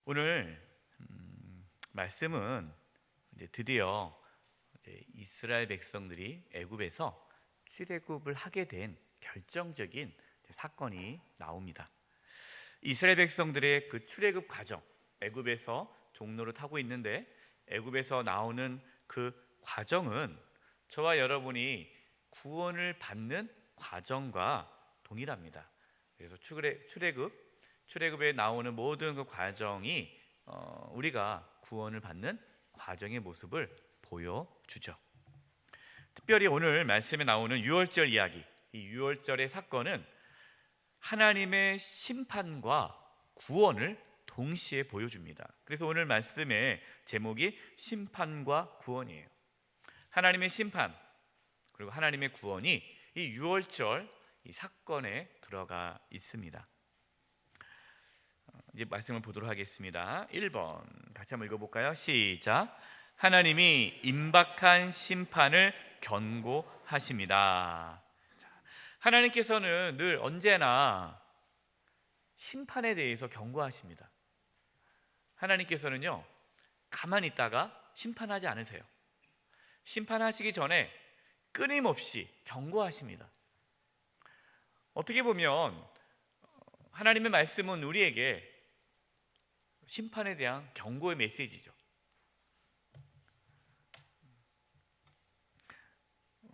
오늘 말씀은 이제 드디어 이스라엘 백성들이 애굽에서 출애굽을 하게 된 결정적인 사건이 나옵니다. 이스라엘 백성들의 그 출애굽 과정, 애굽에서 종로를 타고 있는데 애굽에서 나오는 그 과정은 저와 여러분이 구원을 받는 과정과 동일합니다. 그래서 출애굽에 나오는 모든 그 과정이 우리가 구원을 받는 과정의 모습을 보여주죠. 특별히 오늘 말씀에 나오는 유월절 이야기, 이 유월절의 사건은 하나님의 심판과 구원을 동시에 보여줍니다. 그래서 오늘 말씀의 제목이 심판과 구원이에요. 하나님의 심판 그리고 하나님의 구원이 이 유월절 이 사건에 들어가 있습니다. 이제 말씀을 보도록 하겠습니다. 1번 같이 한번 읽어볼까요? 시작. 하나님이 임박한 심판을 경고하십니다. 하나님께서는 늘 언제나 심판에 대해서 경고하십니다. 하나님께서는요, 가만히 있다가 심판하지 않으세요. 심판하시기 전에 끊임없이 경고하십니다. 어떻게 보면 하나님의 말씀은 우리에게 심판에 대한 경고의 메시지죠.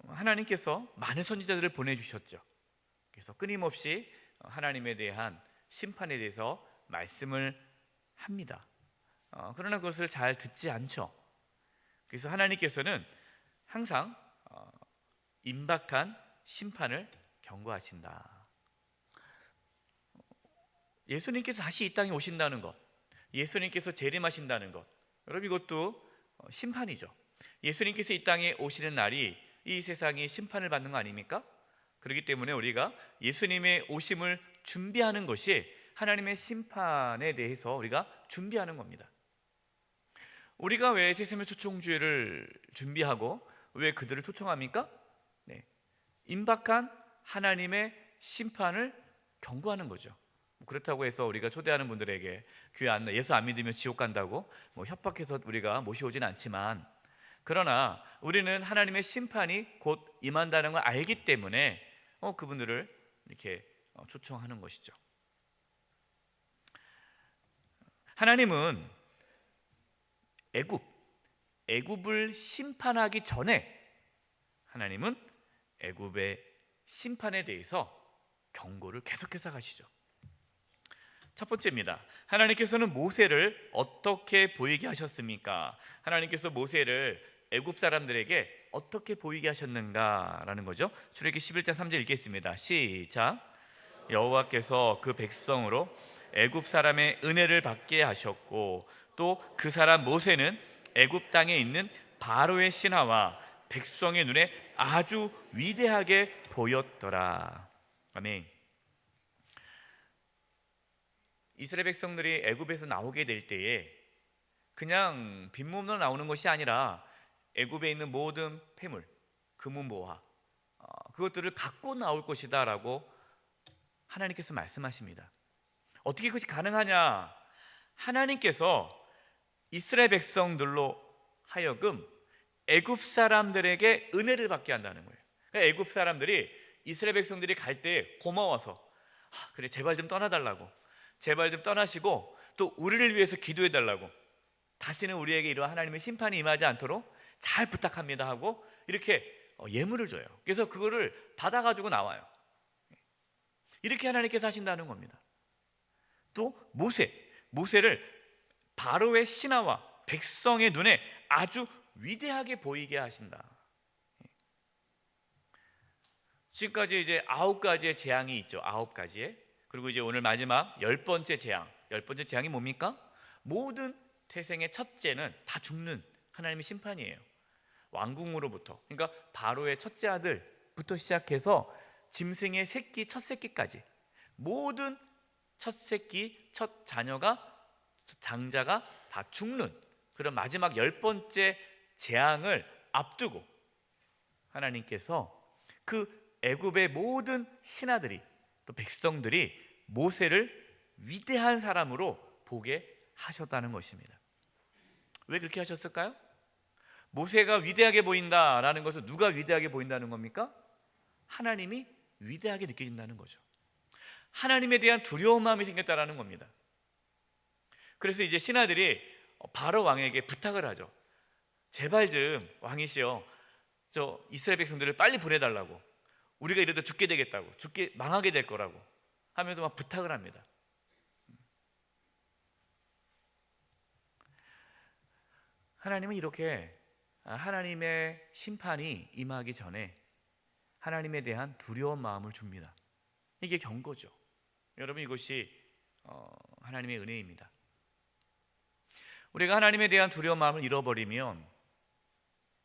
하나님께서 많은 선지자들을 보내주셨죠. 그래서 끊임없이 하나님에 대한 심판에 대해서 말씀을 합니다. 그러나 그것을 잘 듣지 않죠. 그래서 하나님께서는 항상 임박한 심판을 경고하신다. 예수님께서 다시 이 땅에 오신다는 것, 예수님께서 재림하신다는 것, 여러분 이것도 심판이죠. 예수님께서 이 땅에 오시는 날이 이 세상이 심판을 받는 거 아닙니까? 그렇기 때문에 우리가 예수님의 오심을 준비하는 것이 하나님의 심판에 대해서 우리가 준비하는 겁니다. 우리가 왜 세세미 초청주의를 준비하고 왜 그들을 초청합니까? 임박한 하나님의 심판을 경고하는 거죠. 그렇다고 해서 우리가 초대하는 분들에게 교회 예수 안 믿으면 지옥 간다고 협박해서 우리가 모셔오진 않지만, 그러나 우리는 하나님의 심판이 곧 임한다는 걸 알기 때문에 그분들을 이렇게 초청하는 것이죠. 하나님은 애굽을 심판하기 전에 하나님은 애굽의 심판에 대해서 경고를 계속해서 하시죠. 첫 번째입니다. 하나님께서는 모세를 어떻게 보이게 하셨습니까? 하나님께서 모세를 애굽 사람들에게 어떻게 보이게 하셨는가라는 거죠. 출애굽기 11장 3절 읽겠습니다. 시작. 여호와께서 그 백성으로 애굽 사람의 은혜를 받게 하셨고 또 그 사람 모세는 애굽 땅에 있는 바로의 신하와 백성의 눈에 아주 위대하게 보였더라. 아멘. 이스라엘 백성들이 애굽에서 나오게 될 때에 그냥 빈몸으로 나오는 것이 아니라 애굽에 있는 모든 폐물, 금은보화 그것들을 갖고 나올 것이다 라고 하나님께서 말씀하십니다. 어떻게 그것이 가능하냐? 하나님께서 이스라엘 백성들로 하여금 애굽 사람들에게 은혜를 받게 한다는 거예요. 그러니까 애굽 사람들이 이스라엘 백성들이 갈 때 고마워서 그래 제발 좀 떠나달라고, 제발 좀 떠나시고 또 우리를 위해서 기도해 달라고, 다시는 우리에게 이러한 하나님의 심판이 임하지 않도록 잘 부탁합니다 하고 이렇게 예물을 줘요. 그래서 그거를 받아가지고 나와요. 이렇게 하나님께서 하신다는 겁니다. 또 모세를 바로의 신하와 백성의 눈에 아주 위대하게 보이게 하신다. 지금까지 이제 9가지의 재앙이 있죠. 9가지의. 그리고 이제 오늘 마지막 10번째 재앙이 뭡니까? 모든 태생의 첫째는 다 죽는 하나님의 심판이에요. 왕궁으로부터, 그러니까 바로의 첫째 아들부터 시작해서 짐승의 새끼, 첫 새끼까지 모든 첫 새끼, 첫 자녀가, 장자가 다 죽는 그런 마지막 10번째 재앙을 앞두고 하나님께서 그 애굽의 모든 신하들이 또 백성들이 모세를 위대한 사람으로 보게 하셨다는 것입니다. 왜 그렇게 하셨을까요? 모세가 위대하게 보인다라는 것은 누가 위대하게 보인다는 겁니까? 하나님이 위대하게 느껴진다는 거죠. 하나님에 대한 두려운 마음이 생겼다라는 겁니다. 그래서 이제 신하들이 바로 왕에게 부탁을 하죠. 제발 좀 왕이시여, 저 이스라엘 백성들을 빨리 보내달라고, 우리가 이러다 죽게 되겠다고, 망하게 될 거라고 하면서 막 부탁을 합니다. 하나님은 이렇게 하나님의 심판이 임하기 전에 하나님에 대한 두려운 마음을 줍니다. 이게 경고죠. 여러분, 이것이 하나님의 은혜입니다. 우리가 하나님에 대한 두려운 마음을 잃어버리면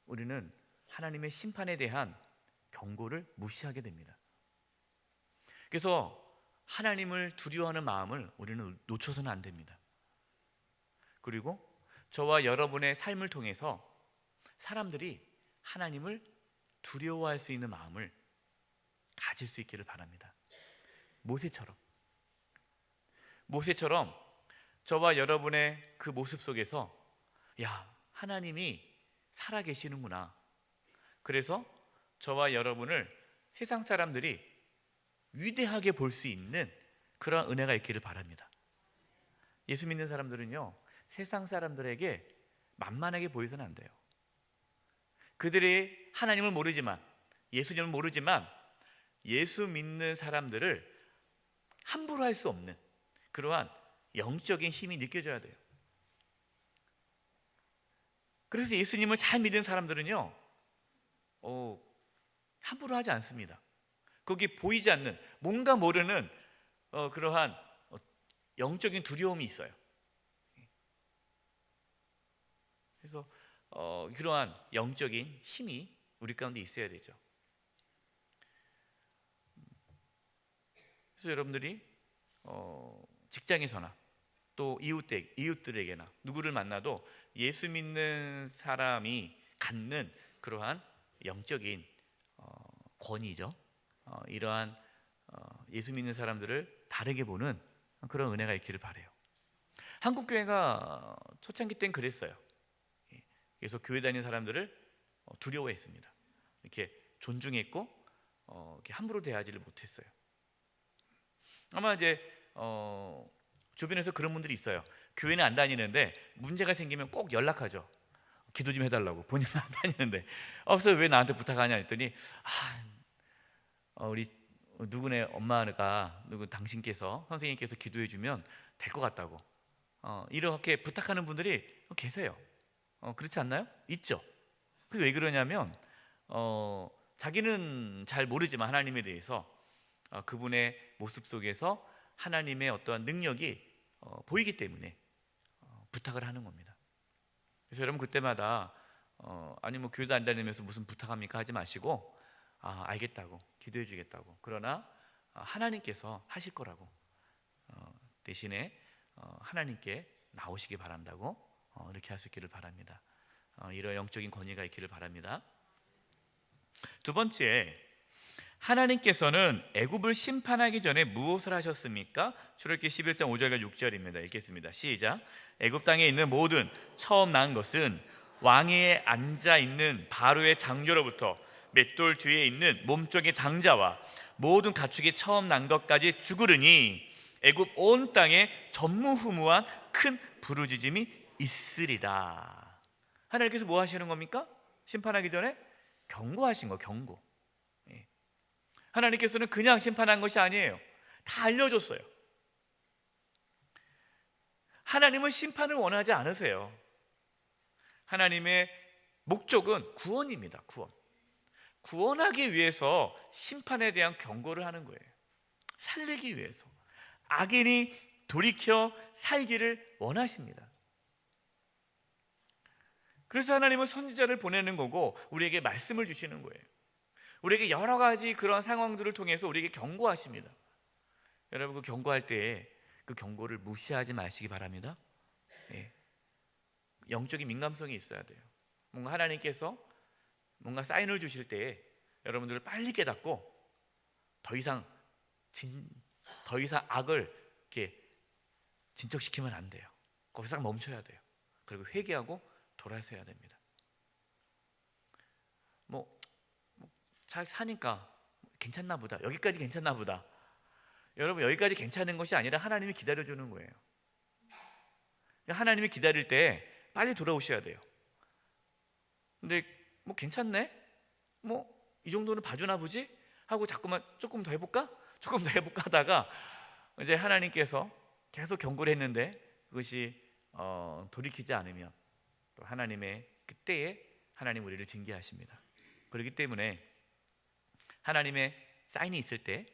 우리는 하나님의 심판에 대한 경고를 무시하게 됩니다. 그래서 하나님을 두려워하는 마음을 우리는 놓쳐서는 안 됩니다. 그리고 저와 여러분의 삶을 통해서 사람들이 하나님을 두려워할 수 있는 마음을 가질 수 있기를 바랍니다. 모세처럼 저와 여러분의 그 모습 속에서 야, 하나님이 살아계시는구나. 그래서 저와 여러분을 세상 사람들이 위대하게 볼 수 있는 그런 은혜가 있기를 바랍니다. 예수 믿는 사람들은요, 세상 사람들에게 만만하게 보여서는 안 돼요. 그들이 하나님을 모르지만, 예수님을 모르지만 예수 믿는 사람들을 함부로 할 수 없는 그러한 영적인 힘이 느껴져야 돼요. 그래서 예수님을 잘 믿는 사람들은요, 함부로 하지 않습니다. 거기 보이지 않는 뭔가 모르는 그러한 영적인 두려움이 있어요. 그래서 그러한 영적인 힘이 우리 가운데 있어야 되죠. 그래서 여러분들이 직장에서나 또 이웃들에게나 누구를 만나도 예수 믿는 사람이 갖는 그러한 영적인 권위죠. 이러한 예수 믿는 사람들을 다르게 보는 그런 은혜가 있기를 바라요. 한국 교회가 초창기 땐 그랬어요. 그래서 교회 다니는 사람들을 두려워했습니다. 이렇게 존중했고 이렇게 함부로 대하지를 못했어요. 아마 이제 주변에서 그런 분들이 있어요. 교회는 안 다니는데 문제가 생기면 꼭 연락하죠. 기도 좀 해달라고. 본인은 안 다니는데 그래서 왜 나한테 부탁하냐 했더니 우리 누구네 엄마가 당신께서 선생님께서 기도해 주면 될 것 같다고 이렇게 부탁하는 분들이 계세요. 그렇지 않나요? 있죠. 그게 왜 그러냐면 자기는 잘 모르지만 하나님에 대해서 그분의 모습 속에서 하나님의 어떠한 능력이 보이기 때문에 부탁을 하는 겁니다. 그래서 여러분 그때마다 아니 뭐 교회도 안 다니면서 무슨 부탁합니까 하지 마시고 알겠다고 기도해 주겠다고, 그러나 하나님께서 하실 거라고 대신에 하나님께 나오시기 바란다고 이렇게 할 수 있기를 바랍니다. 이런 영적인 권위가 있기를 바랍니다. 두 번째, 하나님께서는 애굽을 심판하기 전에 무엇을 하셨습니까? 출애굽기 11장 5절과 6절입니다. 읽겠습니다. 시작. 애굽 땅에 있는 모든 처음 난 것은 왕위에 앉아 있는 바로의 장조로부터 맷돌 뒤에 있는 몸쪽의 장자와 모든 가축이 처음 난 것까지 죽으리니 애굽 온 땅에 전무후무한 큰 부르짖음이 있으리다. 하나님께서 뭐 하시는 겁니까? 심판하기 전에 경고하신 거, 경고. 하나님께서는 그냥 심판한 것이 아니에요. 다 알려줬어요. 하나님은 심판을 원하지 않으세요. 하나님의 목적은 구원입니다. 구원하기 위해서 심판에 대한 경고를 하는 거예요. 살리기 위해서. 악인이 돌이켜 살기를 원하십니다. 그래서 하나님은 선지자를 보내는 거고 우리에게 말씀을 주시는 거예요. 우리에게 여러 가지 그런 상황들을 통해서 우리에게 경고하십니다. 여러분 그 경고할 때 그 경고를 무시하지 마시기 바랍니다. 영적인 민감성이 있어야 돼요. 뭔가 하나님께서 뭔가 사인을 주실 때에 여러분들을 빨리 깨닫고 더 이상 악을 이렇게 진척시키면 안 돼요. 거기서 딱 멈춰야 돼요. 그리고 회개하고 돌아서야 됩니다. 잘 사니까 괜찮나 보다. 여기까지 괜찮나 보다. 여러분, 여기까지 괜찮은 것이 아니라 하나님이 기다려주는 거예요. 하나님이 기다릴 때 빨리 돌아오셔야 돼요. 근데 괜찮네? 이 정도는 봐주나 보지? 하고 자꾸만 조금 더 해볼까? 조금 더 해볼까 하다가 이제 하나님께서 계속 경고를 했는데 그것이 돌이키지 않으면 또 하나님의 그때에 하나님 우리를 징계하십니다. 그렇기 때문에 하나님의 사인이 있을 때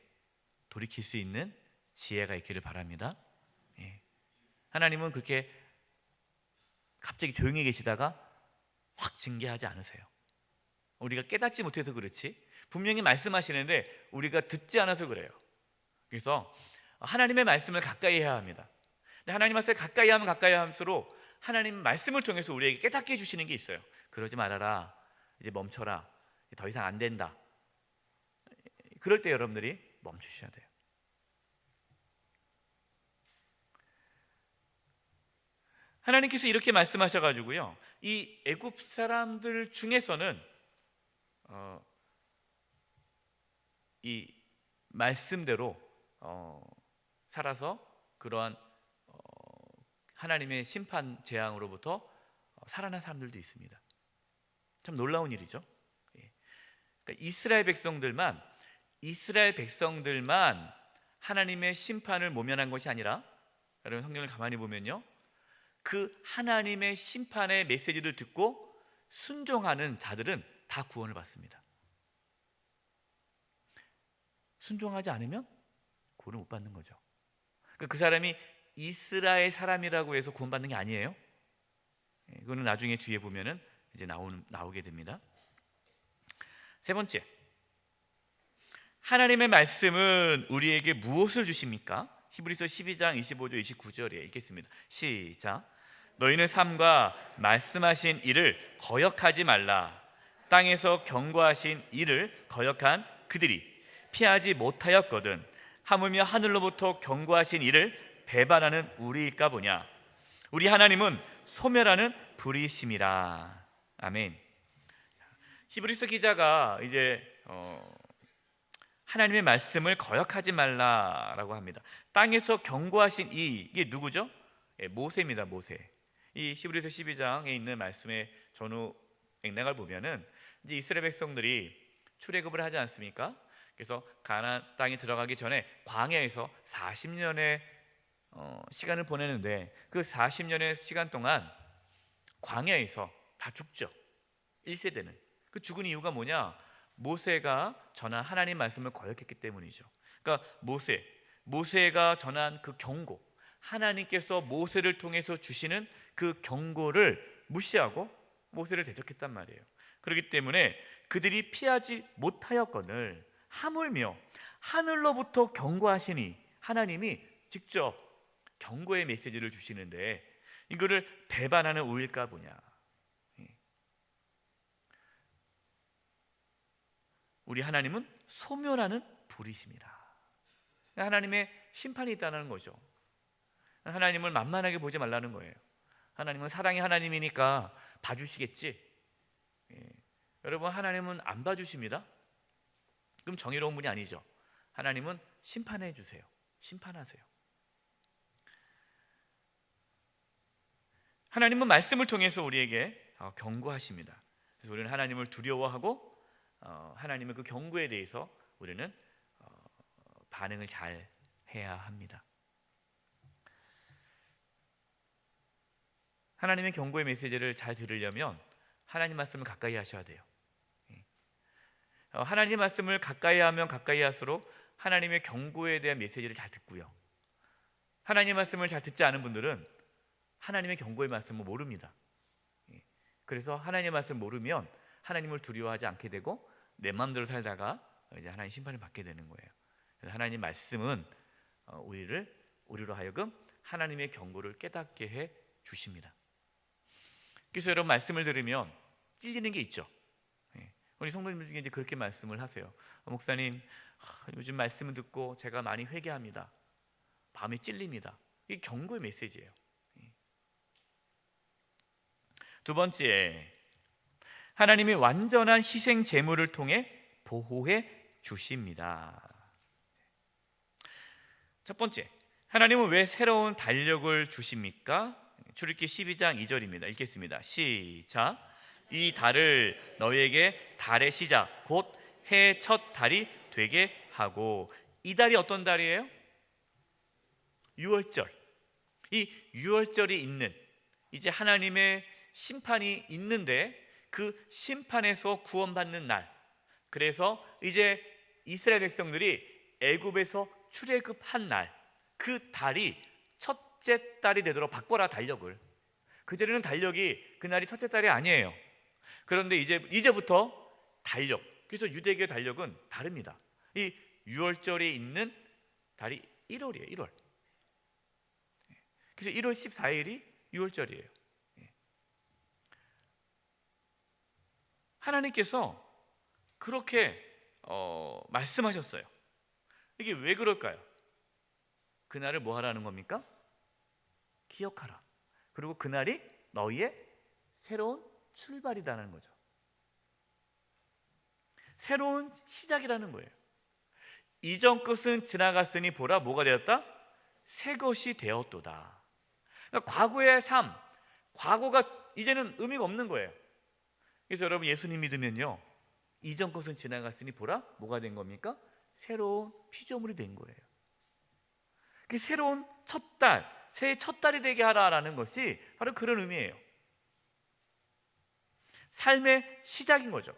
돌이킬 수 있는 지혜가 있기를 바랍니다. 하나님은 그렇게 갑자기 조용히 계시다가 확 징계하지 않으세요. 우리가 깨닫지 못해서 그렇지 분명히 말씀하시는데 우리가 듣지 않아서 그래요. 그래서 하나님의 말씀을 가까이 해야 합니다. 근데 하나님 말씀을 가까이 하면 가까이 할수록 하나님 말씀을 통해서 우리에게 깨닫게 해주시는 게 있어요. 그러지 말아라, 이제 멈춰라, 더 이상 안 된다. 그럴 때 여러분들이 멈추셔야 돼요. 하나님께서 이렇게 말씀하셔가지고요, 이 애굽 사람들 중에서는 이 말씀대로 살아서 그러한 하나님의 심판 재앙으로부터 살아난 사람들도 있습니다. 참 놀라운 일이죠. 그러니까 이스라엘 백성들만 하나님의 심판을 모면한 것이 아니라, 여러분 성경을 가만히 보면요, 그 하나님의 심판의 메시지를 듣고 순종하는 자들은 다 구원을 받습니다. 순종하지 않으면 구원을 못 받는 거죠. 그러니까 그 사람이 이스라엘 사람이라고 해서 구원받는 게 아니에요. 이거는 나중에 뒤에 보면은 이제 나오게 됩니다. 세 번째, 하나님의 말씀은 우리에게 무엇을 주십니까? 히브리서 12장 25절 29절에 읽겠습니다. 시작. 너희는 삶과 말씀하신 이를 거역하지 말라. 땅에서 경고하신 이를 거역한 그들이 피하지 못하였거든. 하물며 하늘로부터 경고하신 이를 배반하는 우리일까 보냐. 우리 하나님은 소멸하는 불이심이라. 아멘. 히브리서 기자가 이제 하나님의 말씀을 거역하지 말라라고 합니다. 땅에서 경고하신 이게 누구죠? 모세입니다. 모세. 이 히브리서 12장에 있는 말씀의 전후 맥락을 보면은 이제 이스라엘 백성들이 출애굽을 하지 않습니까? 그래서 가나안 땅에 들어가기 전에 광야에서 40년의 시간을 보내는데 그 40년의 시간 동안 광야에서 다 죽죠. 1세대는. 그 죽은 이유가 뭐냐? 모세가 전한 하나님 말씀을 거역했기 때문이죠. 그러니까 모세가 전한 그 경고, 하나님께서 모세를 통해서 주시는 그 경고를 무시하고 모세를 대적했단 말이에요. 그렇기 때문에 그들이 피하지 못하였거늘 하물며 하늘로부터 경고하시니, 하나님이 직접 경고의 메시지를 주시는데 이거를 배반하는 우일까 보냐. 우리 하나님은 소멸하는 불이십니다. 하나님의 심판이 있다는 거죠. 하나님을 만만하게 보지 말라는 거예요. 하나님은 사랑의 하나님이니까 봐주시겠지. 여러분, 하나님은 안 봐주십니다. 그럼 정의로운 분이 아니죠. 하나님은 심판해 주세요. 심판하세요. 하나님은 말씀을 통해서 우리에게 경고하십니다. 그래서 우리는 하나님을 두려워하고 하나님의 그 경고에 대해서 우리는 반응을 잘 해야 합니다. 하나님의 경고의 메시지를 잘 들으려면 하나님 말씀을 가까이 하셔야 돼요. 하나님의 말씀을 가까이 하면 가까이 할수록 하나님의 경고에 대한 메시지를 잘 듣고요. 하나님의 말씀을 잘 듣지 않은 분들은 하나님의 경고의 말씀을 모릅니다. 그래서 하나님의 말씀을 모르면 하나님을 두려워하지 않게 되고 내 마음대로 살다가 이제 하나님 심판을 받게 되는 거예요. 그래서 하나님 말씀은 우리로 하여금 하나님의 경고를 깨닫게 해 주십니다. 그래서 여러분, 말씀을 들으면 찔리는 게 있죠. 우리 성도님들 중에 이제 그렇게 말씀을 하세요. 목사님, 요즘 말씀을 듣고 제가 많이 회개합니다. 밤에 찔립니다. 이게 경고의 메시지예요. 두 번째, 하나님이 완전한 희생 제물을 통해 보호해 주십니다. 첫 번째, 하나님은 왜 새로운 달력을 주십니까? 출애굽기 12장 2절입니다. 읽겠습니다. 시작. 이 달을 너희에게 달의 시작 곧 해의 첫 달이 되게 하고. 이 달이 어떤 달이에요? 유월절. 이 유월절이 있는, 이제 하나님의 심판이 있는데 그 심판에서 구원받는 날, 그래서 이제 이스라엘 백성들이 애굽에서 출애굽한 날, 그 달이 첫째 달이 되도록 바꿔라, 달력을. 그전에는 달력이 그날이 첫째 달이 아니에요. 그런데 이제부터 달력, 그래서 유대교의 달력은 다릅니다. 이 유월절에 있는 달이 1월이에요. 1월. 그래서 1월 14일이 유월절이에요. 하나님께서 그렇게 말씀하셨어요. 이게 왜 그럴까요? 그날을 뭐 하라는 겁니까? 기억하라. 그리고 그날이 너희의 새로운 출발이라는 거죠. 새로운 시작이라는 거예요. 이전 것은 지나갔으니 보라, 뭐가 되었다? 새 것이 되었도다. 그러니까 과거의 삶, 과거가 이제는 의미가 없는 거예요. 그래서 여러분, 예수님 믿으면요, 이전 것은 지나갔으니 보라, 뭐가 된 겁니까? 새로운 피조물이 된 거예요. 그 새로운 첫 달, 새해 첫 달이 되게 하라라는 것이 바로 그런 의미예요. 삶의 시작인 거죠.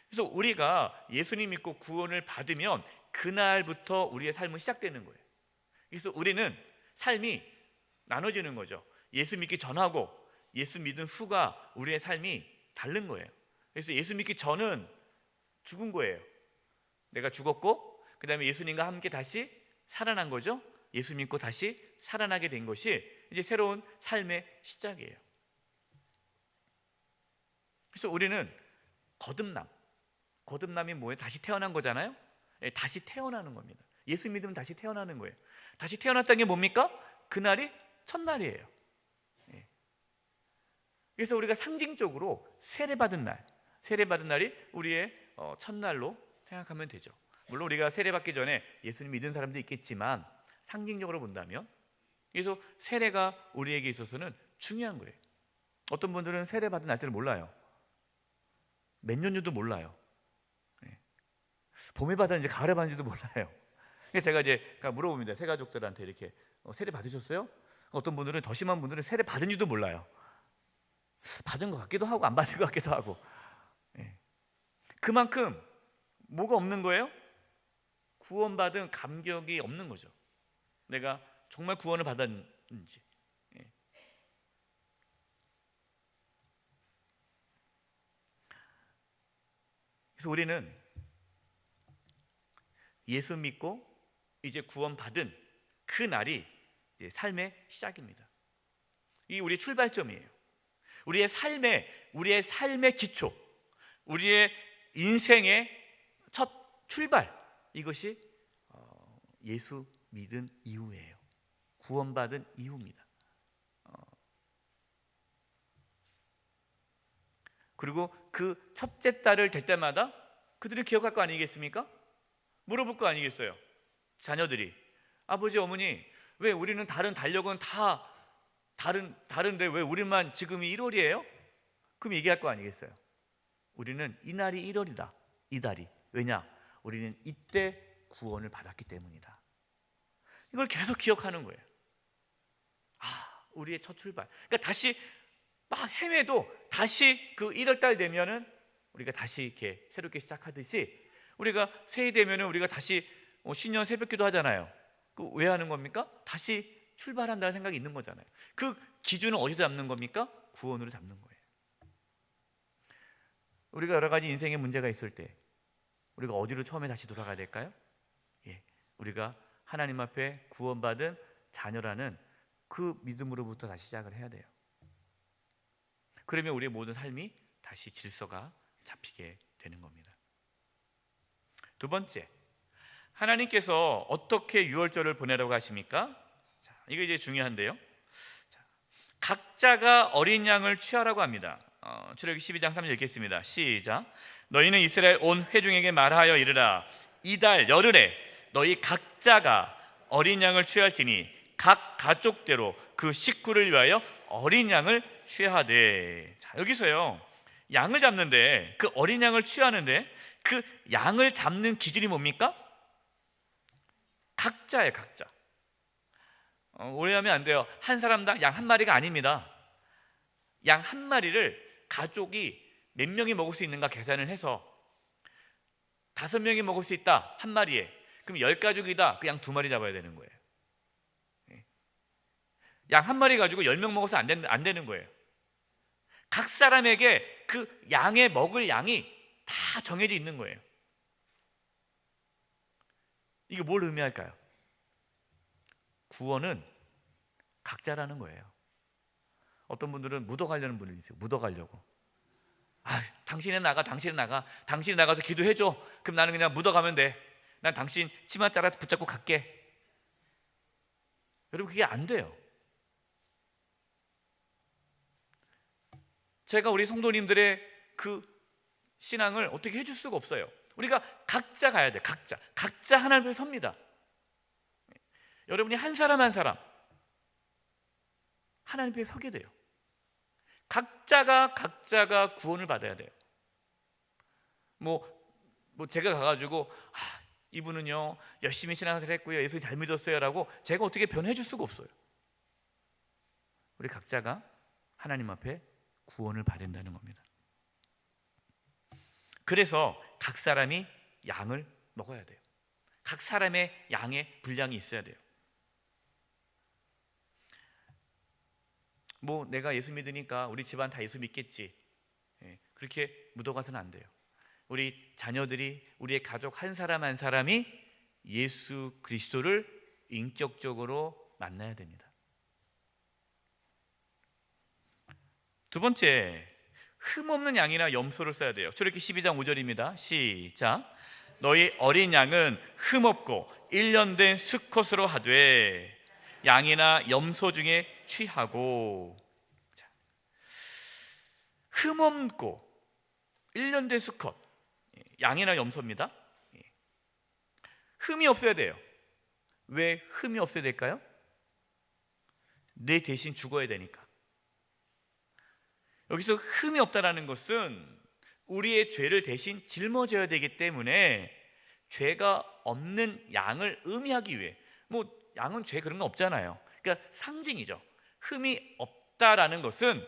그래서 우리가 예수님 믿고 구원을 받으면 그날부터 우리의 삶은 시작되는 거예요. 그래서 우리는 삶이 나눠지는 거죠. 예수 믿기 전하고 예수 믿은 후가 우리의 삶이 다른 거예요. 그래서 예수 믿기 전은 죽은 거예요. 내가 죽었고 그 다음에 예수님과 함께 다시 살아난 거죠. 예수 믿고 다시 살아나게 된 것이 이제 새로운 삶의 시작이에요. 그래서 우리는 거듭남이 뭐예요? 다시 태어난 거잖아요. 다시 태어나는 겁니다. 예수 믿으면 다시 태어나는 거예요. 다시 태어났다는 게 뭡니까? 그날이 첫날이에요. 그래서 우리가 상징적으로 세례받은 날이 우리의 첫날로 생각하면 되죠. 물론 우리가 세례받기 전에 예수님 믿은 사람도 있겠지만 상징적으로 본다면, 그래서 세례가 우리에게 있어서는 중요한 거예요. 어떤 분들은 세례받은 날짜를 몰라요. 몇 년도도 몰라요. 봄에 받았는지 가을에 받았는지도 몰라요. 그래서 제가 이제 물어봅니다. 새 가족들한테 이렇게 세례 받으셨어요? 어떤 분들은, 더 심한 분들은 세례 받은지도 몰라요. 받은 것 같기도 하고 안 받은 것 같기도 하고. 그만큼 뭐가 없는 거예요? 구원받은 감격이 없는 거죠. 내가 정말 구원을 받았는지. 그래서 우리는 예수 믿고 이제 구원받은 그 날이 이제 삶의 시작입니다. 이게 우리의 출발점이에요. 우리의 삶의 기초, 우리의 인생의 첫 출발, 이것이 예수 믿은 이후예요. 구원받은 이후입니다. 그리고 그 첫째 달을 될 때마다 그들은 기억할 거 아니겠습니까? 물어볼 거 아니겠어요? 자녀들이, 아버지 어머니, 왜 우리는 다른 달력은 다 다른데 왜 우리만 지금이 1월이에요? 그럼 얘기할 거 아니겠어요? 우리는 이 날이 1월이다. 이 달이. 왜냐? 우리는 이때 구원을 받았기 때문이다. 이걸 계속 기억하는 거예요. 우리의 첫 출발. 그러니까 다시 막 헤매도 다시 그 1월달 되면은 우리가 다시 이렇게 새롭게 시작하듯이, 우리가 새해 되면은 우리가 다시 신년 새벽기도 하잖아요. 그 왜 하는 겁니까? 다시 출발한다는 생각이 있는 거잖아요. 그 기준은 어디서 잡는 겁니까? 구원으로 잡는 거예요. 우리가 여러 가지 인생의 문제가 있을 때 우리가 어디로 처음에 다시 돌아가야 될까요? 우리가 하나님 앞에 구원받은 자녀라는 그 믿음으로부터 다시 시작을 해야 돼요. 그러면 우리의 모든 삶이 다시 질서가 잡히게 되는 겁니다. 두 번째, 하나님께서 어떻게 유월절을 보내라고 하십니까? 자, 이거 이제 중요한데요. 자, 각자가 어린 양을 취하라고 합니다. 출애굽기 12장 3절 읽겠습니다. 시작. 너희는 이스라엘 온 회중에게 말하여 이르라. 이달 열흘에 너희 각자가 어린 양을 취할지니 각 가족대로 그 식구를 위하여 어린 양을 취하되. 자, 여기서요, 양을 잡는데, 그 어린 양을 취하는데 그 양을 잡는 기준이 뭡니까? 각자예요, 각자. 오해하면 안 돼요. 한 사람당 양 한 마리가 아닙니다. 양 한 마리를 가족이 몇 명이 먹을 수 있는가 계산을 해서 5명이 먹을 수 있다, 한 마리에. 그럼 10가족이다, 그 양 2마리 잡아야 되는 거예요. 양 한 마리 가지고 10명 먹어서 안 되는 거예요. 각 사람에게 그 양의 먹을 양이 다 정해져 있는 거예요. 이게 뭘 의미할까요? 구원은 각자라는 거예요. 어떤 분들은 묻어가려는 분이 있어요. 묻어가려고. 당신은 나가, 당신은 나가, 당신이 나가서 기도해줘. 그럼 나는 그냥 묻어가면 돼. 난 당신 치마 자락 붙잡고 갈게. 여러분, 그게 안 돼요. 제가 우리 성도님들의 그 신앙을 어떻게 해줄 수가 없어요. 우리가 각자 가야 돼. 각자 하나님 앞에 섭니다. 여러분이 한 사람 한 사람 하나님 앞에 서게 돼요. 각자가 구원을 받아야 돼요. 뭐 제가 가가지고 이분은요 열심히 신앙생활 했고요, 예수 잘 믿었어요라고 제가 어떻게 변해 줄 수가 없어요. 우리 각자가 하나님 앞에 구원을 받는다는 겁니다. 그래서 각 사람이 양을 먹어야 돼요. 각 사람의 양의 분량이 있어야 돼요. 내가 예수 믿으니까 우리 집안 다 예수 믿겠지, 그렇게 묻어가서는 안 돼요. 우리 자녀들이, 우리의 가족 한 사람 한 사람이 예수 그리스도를 인격적으로 만나야 됩니다. 두 번째, 흠없는 양이나 염소를 써야 돼요. 출애굽기 12장 5절입니다. 시작. 너희 어린 양은 흠없고 1년 된 수컷으로 하되 양이나 염소 중에 취하고. 자, 흠없고 1년 된 수컷, 양이나 염소입니다. 흠이 없어야 돼요. 왜 흠이 없어야 될까요? 내 대신 죽어야 되니까. 여기서 흠이 없다라는 것은 우리의 죄를 대신 짊어져야 되기 때문에 죄가 없는 양을 의미하기 위해, 양은 죄 그런 거 없잖아요. 그러니까 상징이죠. 흠이 없다라는 것은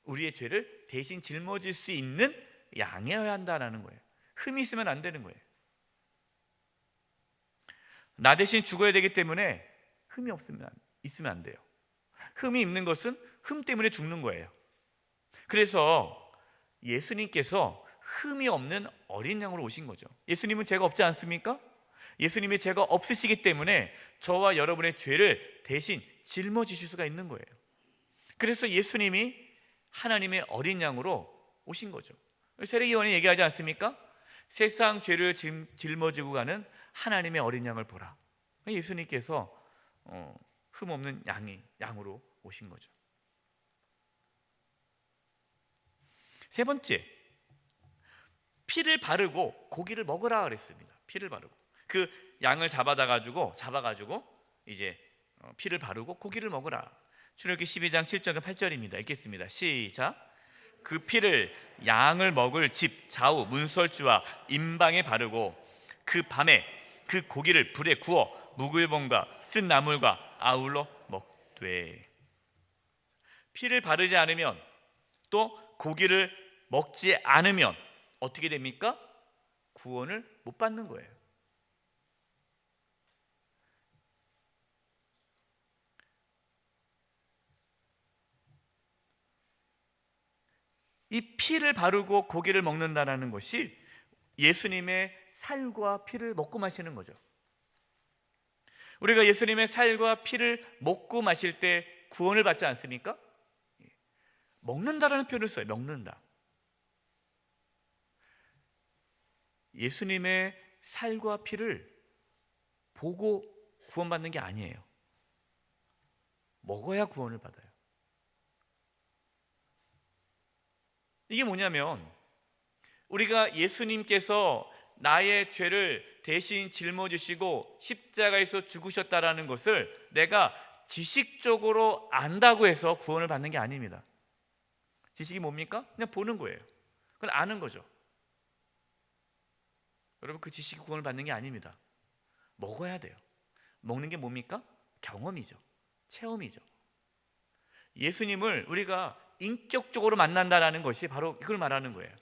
우리의 죄를 대신 짊어질 수 있는 양이어야 한다는 거예요. 흠이 있으면 안 되는 거예요. 나 대신 죽어야 되기 때문에 흠이 있으면 안 돼요. 흠이 있는 것은 흠 때문에 죽는 거예요. 그래서 예수님께서 흠이 없는 어린 양으로 오신 거죠. 예수님은 죄가 없지 않습니까? 예수님이 죄가 없으시기 때문에 저와 여러분의 죄를 대신 짊어지실 수가 있는 거예요. 그래서 예수님이 하나님의 어린 양으로 오신 거죠. 세례요한이 얘기하지 않습니까? 세상 죄를 짊어지고 가는 하나님의 어린 양을 보라. 예수님께서 흠 없는 양으로 오신 거죠. 세 번째, 피를 바르고 고기를 먹으라 그랬습니다. 피를 바르고, 그 양을 잡아가지고 이제 피를 바르고 고기를 먹으라. 출애굽기 12장 7절과 8절입니다. 읽겠습니다. 시작. 그 피를 양을 먹을 집 좌우 문설주와 임방에 바르고 그 밤에 그 고기를 불에 구워 무교병과 쓴 나물과 아울러 먹되. 피를 바르지 않으면, 또 고기를 먹지 않으면 어떻게 됩니까? 구원을 못 받는 거예요. 이 피를 바르고 고기를 먹는다는 것이 예수님의 살과 피를 먹고 마시는 거죠. 우리가 예수님의 살과 피를 먹고 마실 때 구원을 받지 않습니까? 먹는다라는 표현을 써요. 먹는다. 예수님의 살과 피를 보고 구원받는 게 아니에요. 먹어야 구원을 받아요. 이게 뭐냐면 우리가 예수님께서 나의 죄를 대신 짊어지시고 십자가에서 죽으셨다라는 것을 내가 지식적으로 안다고 해서 구원을 받는 게 아닙니다. 지식이 뭡니까? 그냥 보는 거예요. 그건 아는 거죠. 여러분, 그 지식이 구원을 받는 게 아닙니다. 먹어야 돼요. 먹는 게 뭡니까? 경험이죠. 체험이죠. 예수님을 우리가 인격적으로 만난다는 것이 바로 이걸 말하는 거예요.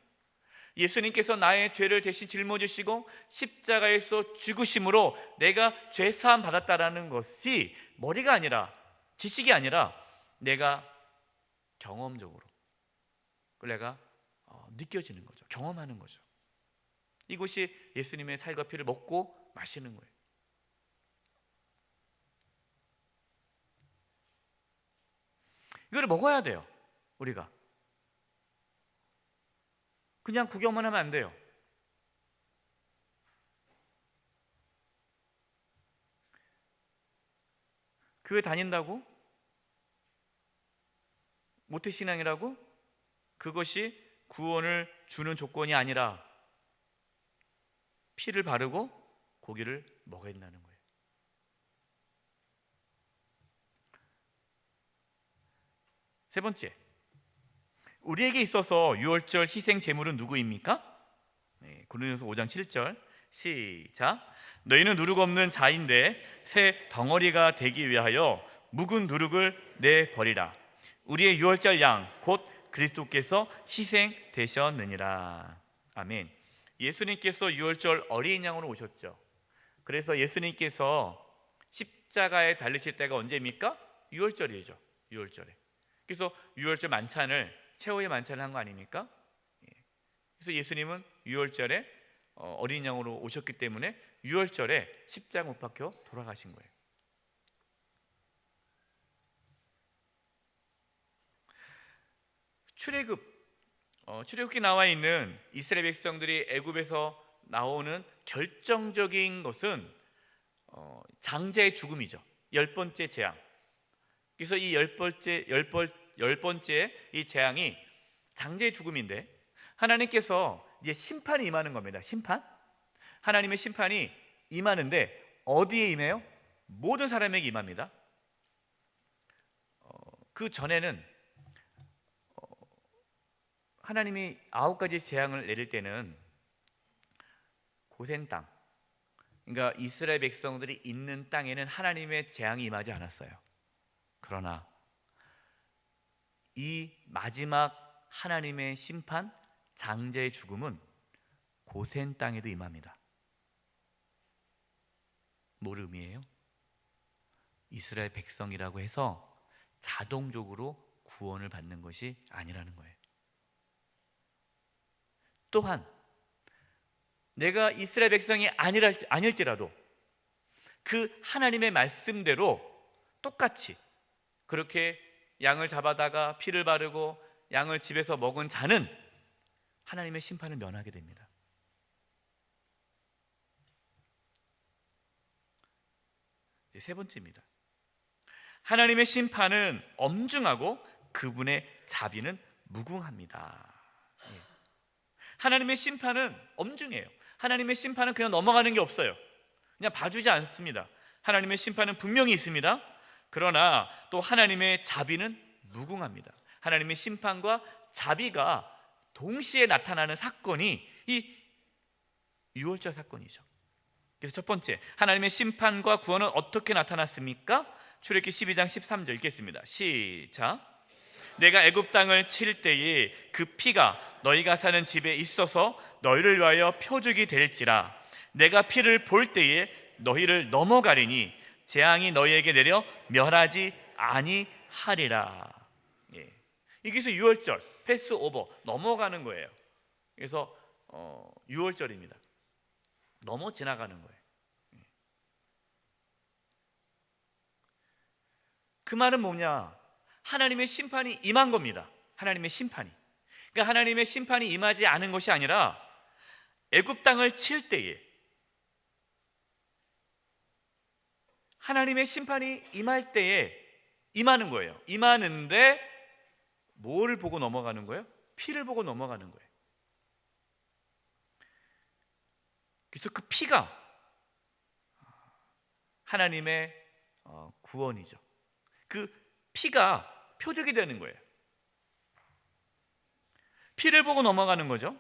예수님께서 나의 죄를 대신 짊어지시고 십자가에서 죽으심으로 내가 죄사함 받았다라는 것이 머리가 아니라, 지식이 아니라 내가 경험적으로, 그걸 내가 느껴지는 거죠. 경험하는 거죠. 이것이 예수님의 살과 피를 먹고 마시는 거예요. 이거를 먹어야 돼요. 우리가 그냥 구경만 하면 안 돼요. 교회 다닌다고? 모태신앙이라고? 그것이 구원을 주는 조건이 아니라 피를 바르고 고기를 먹어야 된다는 거예요. 세 번째, 우리에게 있어서 유월절 희생 제물은 누구입니까? 고린도전서 5장 7절 시작. 너희는 누룩 없는 자인데 새 덩어리가 되기 위하여 묵은 누룩을 내버리라. 우리의 유월절 양 곧 그리스도께서 희생되셨느니라. 아멘. 예수님께서 유월절 어린 양으로 오셨죠. 그래서 예수님께서 십자가에 달리실 때가 언제입니까? 유월절이죠. 유월절에. 그래서 유월절 만찬을, 최후의 만찬을 한 거 아닙니까? 그래서 예수님은 유월절에 어린 양으로 오셨기 때문에 유월절에 십자가 못 박혀 돌아가신 거예요. 출애굽기 나와 있는 이스라엘 백성들이 애굽에서 나오는 결정적인 것은 장자의 죽음이죠. 10번째 재앙. 그래서 이 열 번째 이 재앙이 장자의 죽음인데, 하나님께서 이제 심판이 임하는 겁니다. 심판. 하나님의 심판이 임하는데 어디에 임해요? 모든 사람에게 임합니다. 그 전에는 하나님이 9가지 재앙을 내릴 때는 고센 땅, 그러니까 이스라엘 백성들이 있는 땅에는 하나님의 재앙이 임하지 않았어요. 그러나 이 마지막 하나님의 심판, 장자의 죽음은 고센 땅에도 임합니다. 뭘 의미해요? 이스라엘 백성이라고 해서 자동적으로 구원을 받는 것이 아니라는 거예요. 또한 내가 이스라엘 백성이 아닐지라도 그 하나님의 말씀대로 똑같이 그렇게 양을 잡아다가 피를 바르고 양을 집에서 먹은 자는 하나님의 심판을 면하게 됩니다. 이제 세 번째입니다. 하나님의 심판은 엄중하고 그분의 자비는 무궁합니다. 하나님의 심판은 엄중해요. 하나님의 심판은 그냥 넘어가는 게 없어요. 그냥 봐주지 않습니다. 하나님의 심판은 분명히 있습니다. 그러나 또 하나님의 자비는 무궁합니다. 하나님의 심판과 자비가 동시에 나타나는 사건이 이 유월절 사건이죠. 그래서 첫 번째, 하나님의 심판과 구원은 어떻게 나타났습니까? 출애굽기 12장 13절 읽겠습니다. 시작. 내가 애굽 땅을 칠 때에 그 피가 너희가 사는 집에 있어서 너희를 위하여 표적이 될지라. 내가 피를 볼 때에 너희를 넘어가리니 재앙이 너희에게 내려 멸하지 아니하리라. 이것이 유월절, 패스오버, 넘어가는 거예요. 그래서 유월절입니다. 넘어 지나가는 거예요. 그 말은 뭐냐? 하나님의 심판이 임한 겁니다. 하나님의 심판이. 그러니까 하나님의 심판이 임하지 않은 것이 아니라 애굽 땅을 칠 때에 하나님의 심판이 임할 때에 임하는 거예요. 임하는데 뭘 보고 넘어가는 거예요? 피를 보고 넘어가는 거예요. 그래서 그 피가 하나님의 구원이죠. 그 피가 표적이 되는 거예요. 피를 보고 넘어가는 거죠.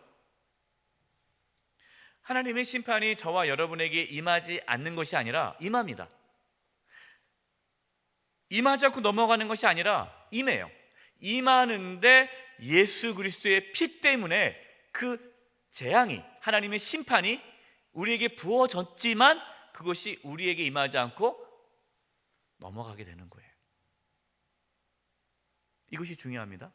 하나님의 심판이 저와 여러분에게 임하지 않는 것이 아니라 임합니다. 임하지 않고 넘어가는 것이 아니라 임해요. 임하는데 예수 그리스도의 피 때문에 그 재앙이, 하나님의 심판이 우리에게 부어졌지만 그것이 우리에게 임하지 않고 넘어가게 되는 거예요. 이것이 중요합니다.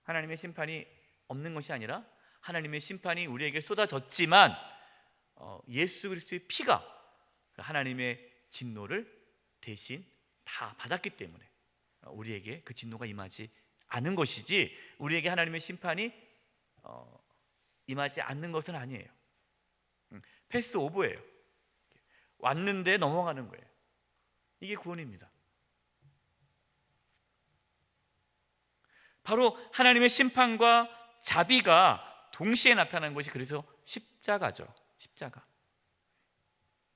하나님의 심판이 없는 것이 아니라 하나님의 심판이 우리에게 쏟아졌지만 예수 그리스도의 피가 하나님의 진노를 대신 다 받았기 때문에 우리에게 그 진노가 임하지 않은 것이지, 우리에게 하나님의 심판이 임하지 않는 것은 아니에요. 패스 오버예요. 왔는데 넘어가는 거예요. 이게 구원입니다. 바로 하나님의 심판과 자비가 동시에 나타난 것이 그래서 십자가죠.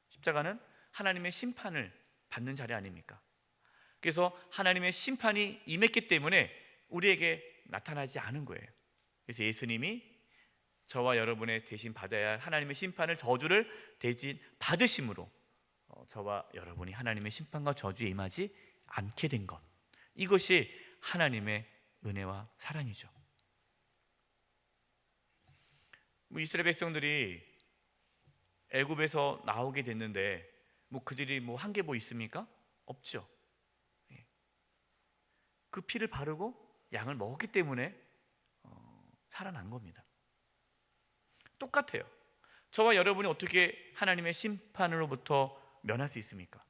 십자가는 하나님의 심판을 받는 자리 아닙니까? 그래서 하나님의 심판이 임했기 때문에 우리에게 나타나지 않은 거예요. 그래서 예수님이 저와 여러분의 대신 받아야 할 하나님의 심판을, 저주를 대신 받으심으로 저와 여러분이 하나님의 심판과 저주에 임하지 않게 된 것, 이것이 하나님의 은혜와 사랑이죠. 이스라엘 백성들이 애굽에서 나오게 됐는데 그들이 한 게 있습니까? 없죠. 그 피를 바르고 양을 먹었기 때문에 살아난 겁니다. 똑같아요. 저와 여러분이 어떻게 하나님의 심판으로부터 면할 수 있습니까?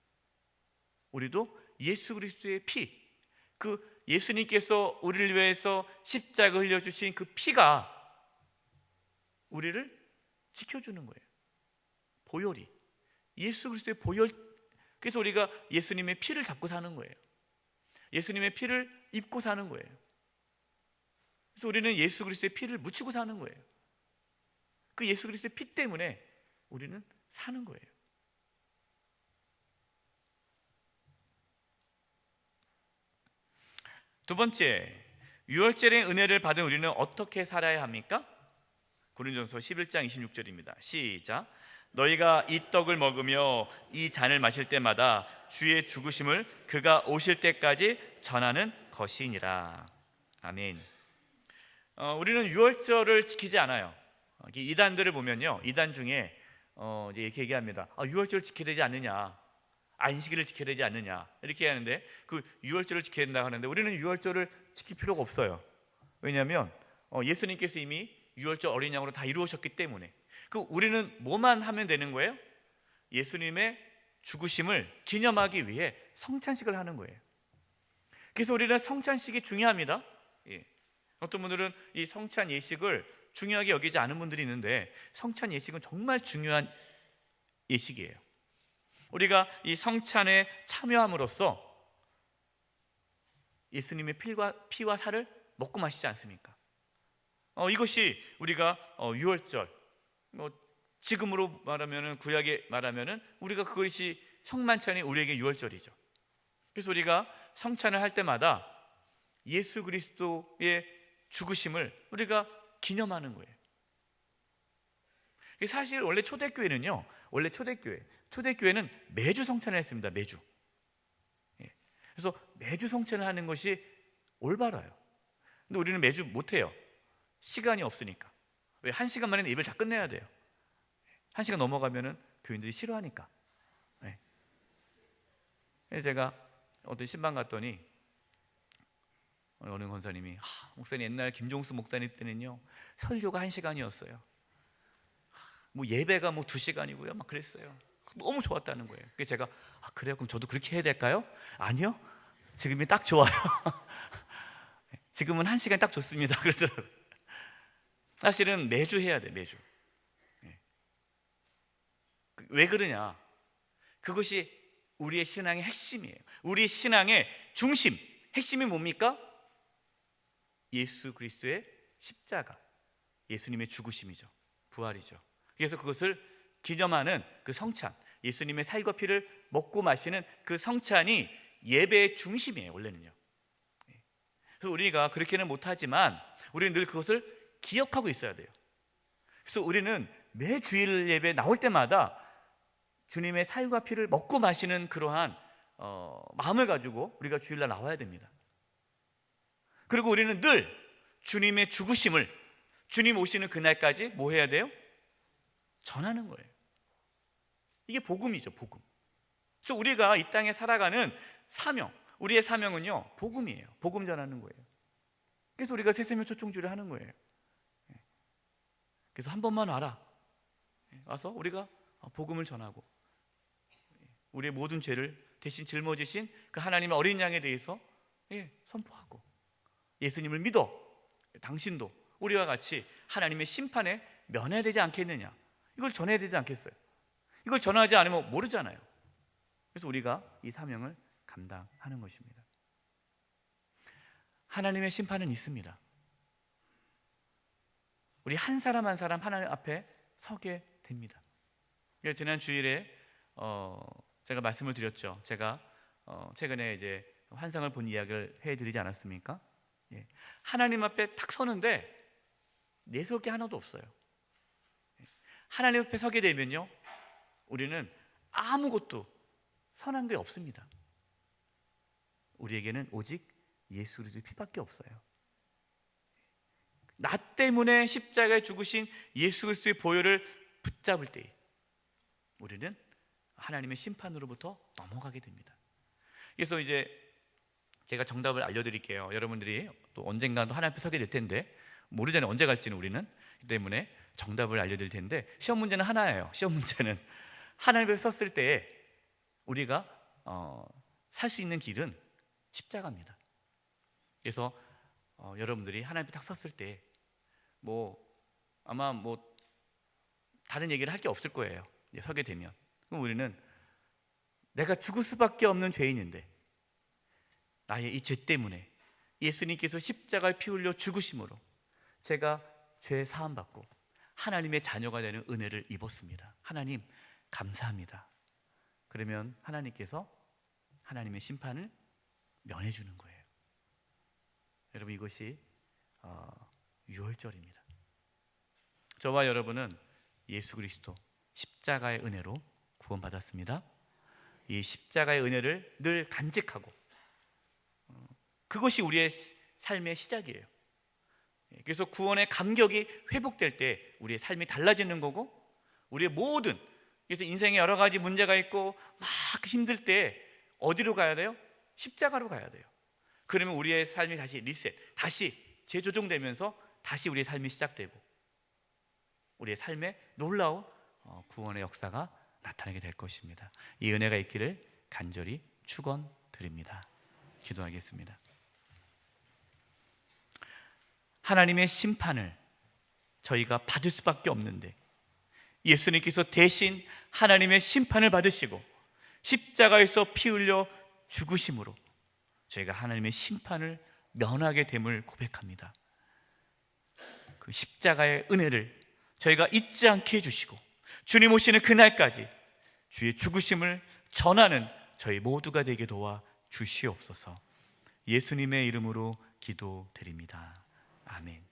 우리도 예수 그리스도의 피, 그 예수님께서 우리를 위해서 십자가 흘려주신 그 피가 우리를 지켜주는 거예요. 보혈이, 예수 그리스도의 보혈. 그래서 우리가 예수님의 피를 잡고 사는 거예요. 예수님의 피를 입고 사는 거예요. 그래서 우리는 예수 그리스도의 피를 묻히고 사는 거예요. 그 예수 그리스도의 피 때문에 우리는 사는 거예요. 두 번째, 유월절의 은혜를 받은 우리는 어떻게 살아야 합니까? 고린도전서 11장 26절입니다. 시작. 너희가 이 떡을 먹으며 이 잔을 마실 때마다 주의 죽으심을 그가 오실 때까지 전하는 것이니라. 아멘. 우리는 유월절을 지키지 않아요. 이단들을 보면요, 이단 중에 이제 이렇게 얘기합니다. 유월절을 지켜야 되지 않느냐, 안식일을 지켜야 되지 않느냐, 이렇게 하는데 그 유월절을 지켜야 된다고 하는데 우리는 유월절을 지킬 필요가 없어요. 왜냐하면 예수님께서 이미 유월절 어린 양으로 다 이루어졌기 때문에. 우리는 뭐만 하면 되는 거예요? 예수님의 죽으심을 기념하기 위해 성찬식을 하는 거예요. 그래서 우리는 성찬식이 중요합니다. 어떤 분들은 이 성찬 예식을 중요하게 여기지 않은 분들이 있는데 성찬 예식은 정말 중요한 예식이에요. 우리가 이 성찬에 참여함으로써 예수님의 피와 살을 먹고 마시지 않습니까? 이것이 우리가 유월절, 지금으로 말하면은, 구약에 말하면은 우리가 그것이 성만찬이 우리에게 유월절이죠. 그래서 우리가 성찬을 할 때마다 예수 그리스도의 죽으심을 우리가 기념하는 거예요. 사실 원래 초대교회는요, 초대교회는 매주 성찬을 했습니다. 매주. 그래서 매주 성찬을 하는 것이 올바라요. 근데 우리는 매주 못해요. 시간이 없으니까. 왜? 1시간 만에 예배를 다 끝내야 돼요. 1시간 넘어가면은 교인들이 싫어하니까. 그래서 제가 어떤 신방 갔더니 어느 권사님이, 목사님 옛날 김종수 목사님 때는요 설교가 1시간이었어요. 예배가 2시간이고요 막 그랬어요. 너무 좋았다는 거예요. 그래서 제가 그래요? 그럼 저도 그렇게 해야 될까요? 아니요, 지금이 딱 좋아요. 지금은 1시간이 딱 좋습니다. 그러더라고요. 사실은 매주 해야 돼, 매주. 왜 그러냐? 그것이 우리의 신앙의 핵심이에요. 우리 신앙의 중심, 핵심이 뭡니까? 예수 그리스도의 십자가, 예수님의 죽으심이죠. 부활이죠. 그래서 그것을 기념하는 그 성찬, 예수님의 살과 피를 먹고 마시는 그 성찬이 예배의 중심이에요, 원래는요. 그래서 우리가 그렇게는 못하지만 우리는 늘 그것을 기억하고 있어야 돼요. 그래서 우리는 매 주일 예배 나올 때마다 주님의 살과 피를 먹고 마시는 그러한 마음을 가지고 우리가 주일날 나와야 됩니다. 그리고 우리는 늘 주님의 죽으심을, 주님 오시는 그날까지 뭐 해야 돼요? 전하는 거예요. 이게 복음이죠, 복음. 그래서 우리가 이 땅에 살아가는 사명, 우리의 사명은요, 복음이에요. 복음 전하는 거예요. 그래서 우리가 새세명 초청주를 하는 거예요. 그래서 한 번만 와라. 와서 우리가 복음을 전하고 우리의 모든 죄를 대신 짊어지신 그 하나님의 어린 양에 대해서 선포하고, 예수님을 믿어 당신도 우리와 같이 하나님의 심판에 면해야 되지 않겠느냐, 이걸 전해야 되지 않겠어요? 이걸 전하지 않으면 모르잖아요. 그래서 우리가 이 사명을 감당하는 것입니다. 하나님의 심판은 있습니다. 우리 한 사람 한 사람 하나님 앞에 서게 됩니다. 그래서 지난 주일에 제가 말씀을 드렸죠. 제가 최근에 이제 환상을 본 이야기를 해드리지 않았습니까? 예. 하나님 앞에 딱 서는데 내세울 게 하나도 없어요. 하나님 앞에 서게 되면요, 우리는 아무것도 선한 게 없습니다. 우리에게는 오직 예수 그리스도의 피밖에 없어요. 나 때문에 십자가에 죽으신 예수 그리스도의 보혈을 붙잡을 때 우리는 하나님의 심판으로부터 넘어가게 됩니다. 그래서 이제 제가 정답을 알려드릴게요. 여러분들이 또 언젠가 또 하나님 앞에 서게 될 텐데 모르잖아요, 언제 갈지는. 우리는 그렇기 때문에 정답을 알려드릴 텐데, 시험 문제는 하나예요. 시험 문제는 하나님 앞에 섰을 때 우리가 살 수 있는 길은 십자가입니다. 그래서 여러분들이 하나님 앞에 딱 섰을 때 아마 다른 얘기를 할 게 없을 거예요. 서게 되면. 그럼 우리는 내가 죽을 수밖에 없는 죄인인데 나의 이 죄 때문에 예수님께서 십자가에 피 흘려 죽으심으로 제가 죄 사함 받고 하나님의 자녀가 되는 은혜를 입었습니다. 하나님 감사합니다. 그러면 하나님께서 하나님의 심판을 면해 주는 거예요. 여러분, 이것이 유월절입니다. 저와 여러분은 예수 그리스도 십자가의 은혜로 구원받았습니다. 이 십자가의 은혜를 늘 간직하고, 그것이 우리의 삶의 시작이에요. 그래서 구원의 감격이 회복될 때 우리의 삶이 달라지는 거고, 우리의 모든, 그래서 인생에 여러 가지 문제가 있고 막 힘들 때 어디로 가야 돼요? 십자가로 가야 돼요. 그러면 우리의 삶이 다시 리셋, 다시 재조정되면서 다시 우리의 삶이 시작되고 우리의 삶에 놀라운 구원의 역사가 나타나게 될 것입니다. 이 은혜가 있기를 간절히 축원드립니다. 기도하겠습니다. 하나님의 심판을 저희가 받을 수밖에 없는데 예수님께서 대신 하나님의 심판을 받으시고 십자가에서 피 흘려 죽으심으로 저희가 하나님의 심판을 면하게 됨을 고백합니다. 그 십자가의 은혜를 저희가 잊지 않게 해주시고 주님 오시는 그날까지 주의 죽으심을 전하는 저희 모두가 되게 도와 주시옵소서. 예수님의 이름으로 기도드립니다. 아멘.